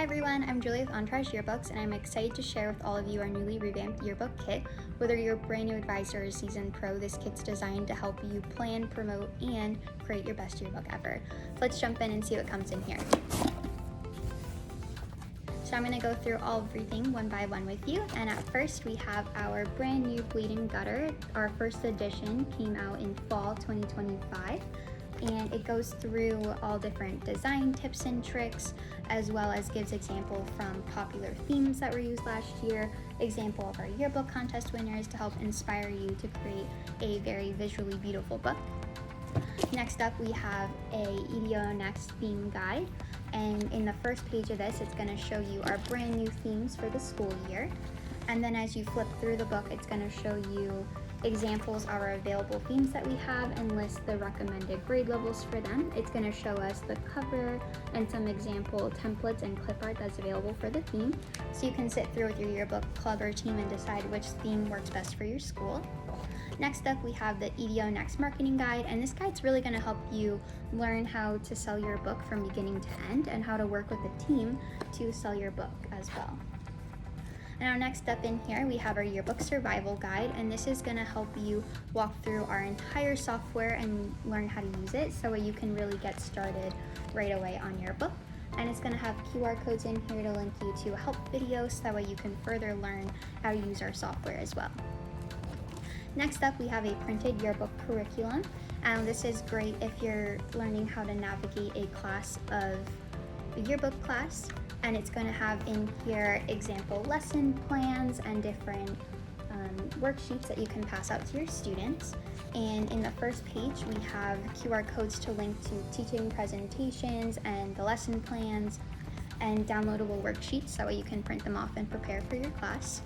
everyone, I'm Julie with Entourage Yearbooks, and I'm excited to share with all of you our newly revamped yearbook kit. Whether you're a brand new advisor or seasoned pro, this kit's designed to help you plan, promote, and create your best yearbook ever. So let's jump in and see what comes in here. So I'm going to go through everything one by one with you, and at first we have our brand new bleeding gutter. Our first edition came out in fall 2025. And it goes through all different design tips and tricks, as well as gives example from popular themes that were used last year, example of our yearbook contest winners to help inspire you to create a very visually beautiful book. Next up, we have a EDO Next theme guide, and in the first page of this, it's going to show you our brand new themes for the school year. And then as you flip through the book, it's going to show you examples of our available themes that we have and list the recommended grade levels for them. It's going to show us the cover and some example templates and clip art that's available for the theme, so you can sit through with your yearbook club or team and decide which theme works best for your school. Next up, we have the EDO Next marketing guide, and this guide's really going to help you learn how to sell your book from beginning to end and how to work with a team to sell your book as well. And our next step in here, we have our yearbook survival guide, and this is going to help you walk through our entire software and learn how to use it so you can really get started right away on your book. And it's going to have QR codes in here to link you to help videos so that way you can further learn how to use our software as well. Next up, we have a printed yearbook curriculum, and this is great if you're learning how to navigate a class of a yearbook class. And it's going to have in here example lesson plans and different worksheets that you can pass out to your students. And in the first page, we have QR codes to link to teaching presentations and the lesson plans and downloadable worksheets, so that way you can print them off and prepare for your class.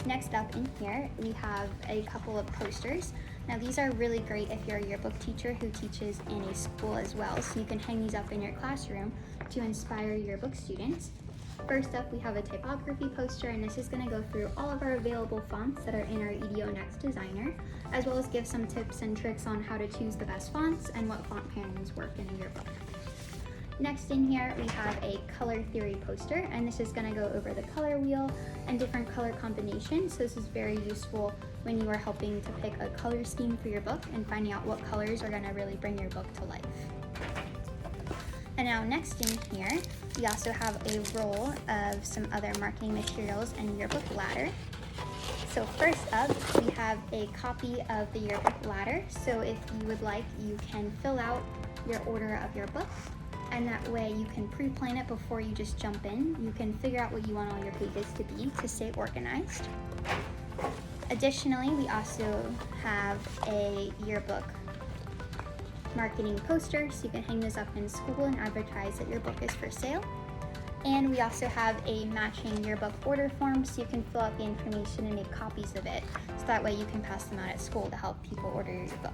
Next up in here, we have a couple of posters. Now these are really great if you're a yearbook teacher who teaches in a school as well, so you can hang these up in your classroom to inspire yearbook students. First up, we have a typography poster, and this is going to go through all of our available fonts that are in our EDO Next designer, as well as give some tips and tricks on how to choose the best fonts and what font pairings work in a yearbook. Next in here, we have a color theory poster, and this is going to go over the color wheel and different color combinations. So this is very useful when you are helping to pick a color scheme for your book and finding out what colors are going to really bring your book to life. And now next in here, we also have a roll of some other marketing materials and yearbook ladder. So first up, we have a copy of the yearbook ladder. So if you would like, you can fill out your order of your book, and that way you can pre-plan it before you just jump in. You can figure out what you want all your pages to be to stay organized. Additionally, we also have a yearbook marketing poster, so you can hang this up in school and advertise that your book is for sale. And we also have a matching yearbook order form, so you can fill out the information and make copies of it, so that way you can pass them out at school to help people order your book.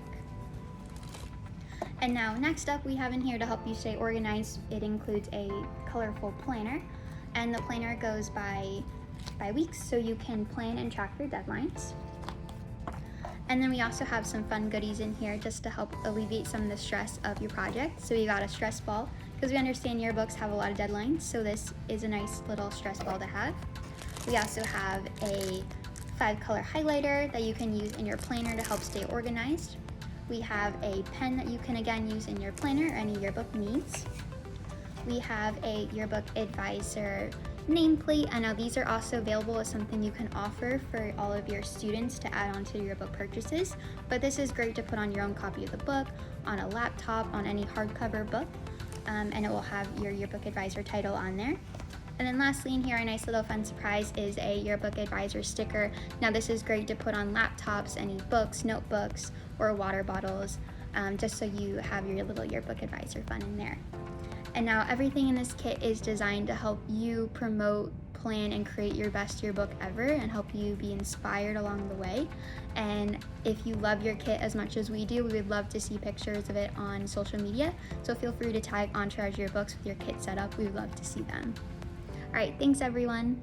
And now next up, we have in here to help you stay organized. It includes a colorful planner, and the planner goes by weeks, so you can plan and track your deadlines. And then we also have some fun goodies in here just to help alleviate some of the stress of your project. So we got a stress ball, because we understand yearbooks have a lot of deadlines, so this is a nice little stress ball to have. We also have a 5-color highlighter that you can use in your planner to help stay organized. We have a pen that you can again use in your planner or any yearbook needs. We have a yearbook advisor nameplate, and now these are also available as something you can offer for all of your students to add on to your book purchases. But this is great to put on your own copy of the book, on a laptop, on any hardcover book, and it will have your yearbook advisor title on there. And then lastly in here, a nice little fun surprise is a yearbook advisor sticker. Now this is great to put on laptops, any books, notebooks, or water bottles, just so you have your little yearbook advisor fun in there. And now everything in this kit is designed to help you promote, plan, and create your best yearbook ever and help you be inspired along the way. And if you love your kit as much as we do, we would love to see pictures of it on social media. So feel free to tag Entourage Yearbooks with your kit setup. We would love to see them. All right, thanks everyone.